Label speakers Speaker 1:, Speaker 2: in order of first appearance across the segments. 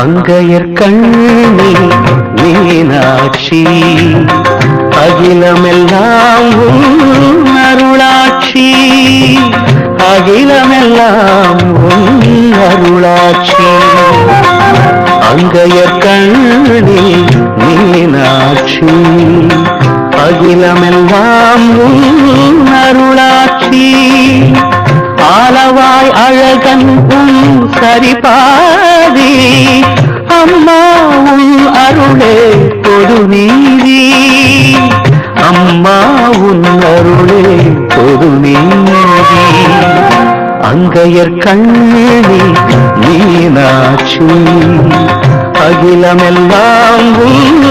Speaker 1: அங்கையர் கண்ணி மீனாட்சி அகிலமெல்லாம் உன் அருளாட்சி அகிலமெல்லாம் உன் அருளாட்சி அங்கையர் கண்ணி மீனாட்சி அகிலமெல்லாம் உன் அருளாட்சி ஆலவாய் அழகன் உன் சரிபாதி அம்மா உன் அருளே பொது நீதி அம்மா உன் அருளே பொது நீதி அங்கையர் கண்ணி மீனாட்சி அகிலமெல்லாம் உன்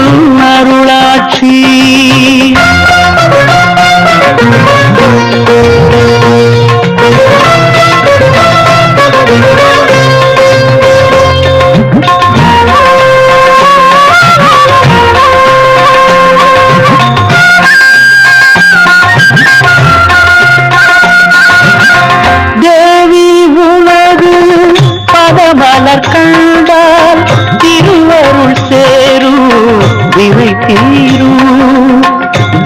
Speaker 1: அருளாட்சி கண்டால் திருவருள் சேரும் வினை தீரும்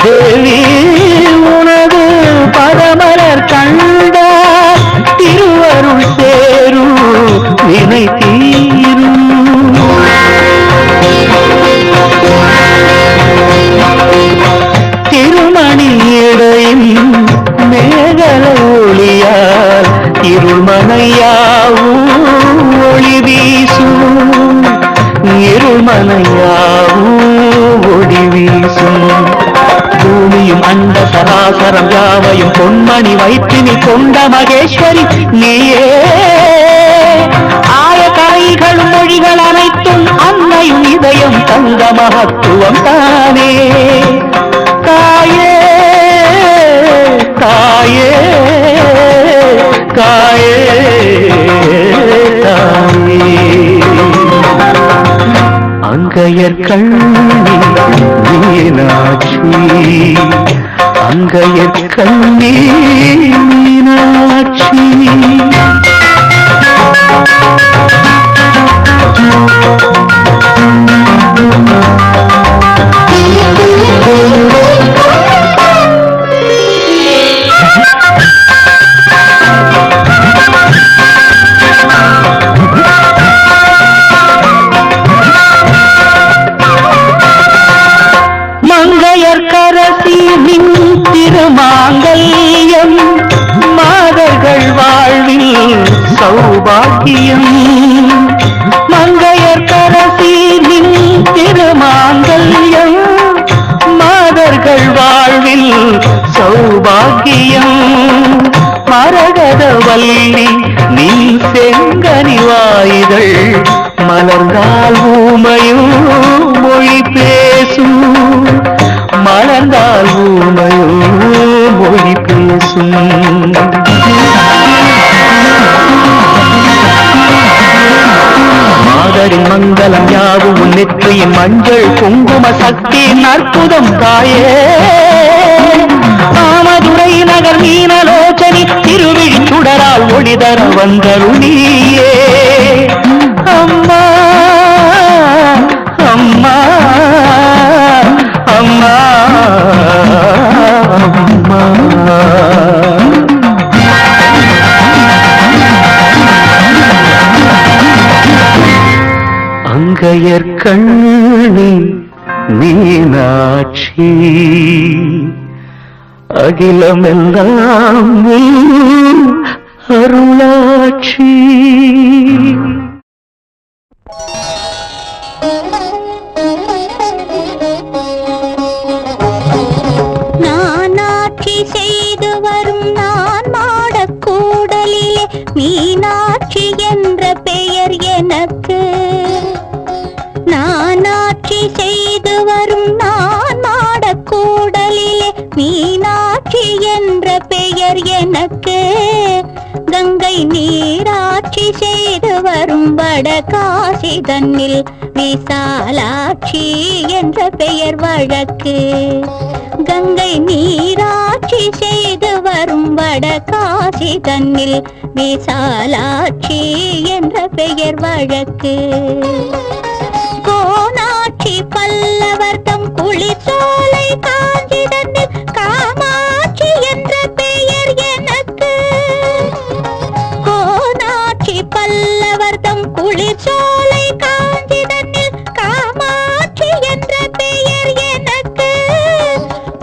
Speaker 1: தேவி உனது பதமலர் கண்டால் திருவருள் சேரும் வினை தீரும் திருமணி இடையின் மேகல ஒளியால் இருள்மனையாவும் ஒளி வீசும் இருள்மனையாவும் ஒளி வீசும் பூமியும் அண்ட சராசரம் யாவையும் பொன்மணி வயிற்றினி கொண்ட மகேஸ்வரி நீயே ஆய கலைகளும் மொழிகள் அனைத்தும் அன்னையும் இதயம் தந்த மகத்துவம் தானே தாயே தாயே தாயே அங்கையர் கண்ணி மீனாட்சி அங்கையர் கண்ணி மீனாட்சி திருமாங்கல்யம் மாதர்கள் வாழ்வில் சௌபாக்கியம் மங்கையர் கரசி நின் திருமாங்கல்யம் மாதர்கள் வாழ்வில் சௌபாக்கியம் மரகத வல்லி நீ செங்கனி வாய்கள் மலர்ந்தால் ஊமையும் மொழி பேசும் மலர்ந்தால் ஊமையும் மொழி பேசும் மாதரின் மங்களம் யாவும் நெற்றியின் மஞ்சள் குங்கும சக்தியின் அற்புதம் தாயே மாமதுரை நகர் மீனலோச்சனி திருவிழி சுடரால் ஒளிதர வந்தருளியே அம்மா அம்மா அம்மா அம்மா அங்கையர் கண்ணி மீனாட்சி அகிலமெல்லாம் அருளாட்சி
Speaker 2: செய்து வரும் நான் மாடக்கூடலிலே மீனாட்சி என்ற பெயர் எனக்கு நானாட்சி செய்து வரும் நான் மாடக்கூடலிலே மீனாட்சி என்ற பெயர் எனக்கு கங்கை நீராட்சி செய்து வரும் வடகாசி தன்னில் விசாலாட்சி என்ற பெயர் வழக்கு கங்கை நீராட்சி செய்து வரும் வடகாசி தன்னில் விசாலாட்சி என்ற பெயர் வழக்கு. கோனாட்சி பல்லவர் தம் குளிர்சோலை காஞ்சிடனில் காமாட்சி என்ற பெயர் எனக்கு. கோனாட்சி பல்லவர் தம் குளிர்சோலை காஞ்சிடனில் காமாட்சி என்ற பெயர் எனக்கு.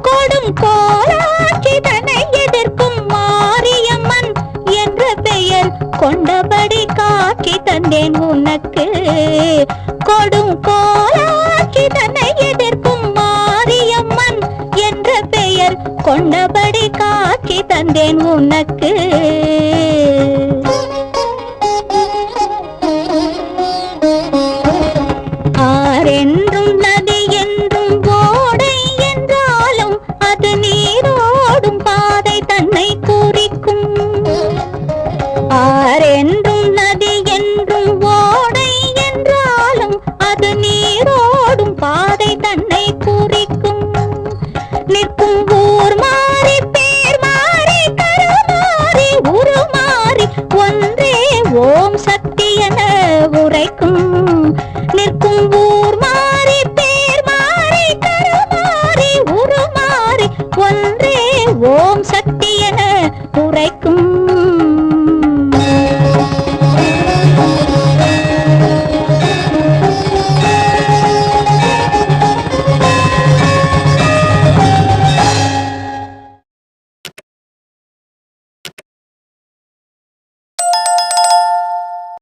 Speaker 2: கொடும் கோலாட்சி தன்னை எதிர்க்கும் மாரியம்மன் என்ற பெயர் கொண்டபடி காட்சி தந்தேன் உனக்கு. கொடும் கோலாட்சி தன்னை எதிர்க்கும் மாரியம்மன் என்ற பெயர் கொண்டபடி காட்சி தந்தேன் உனக்கு.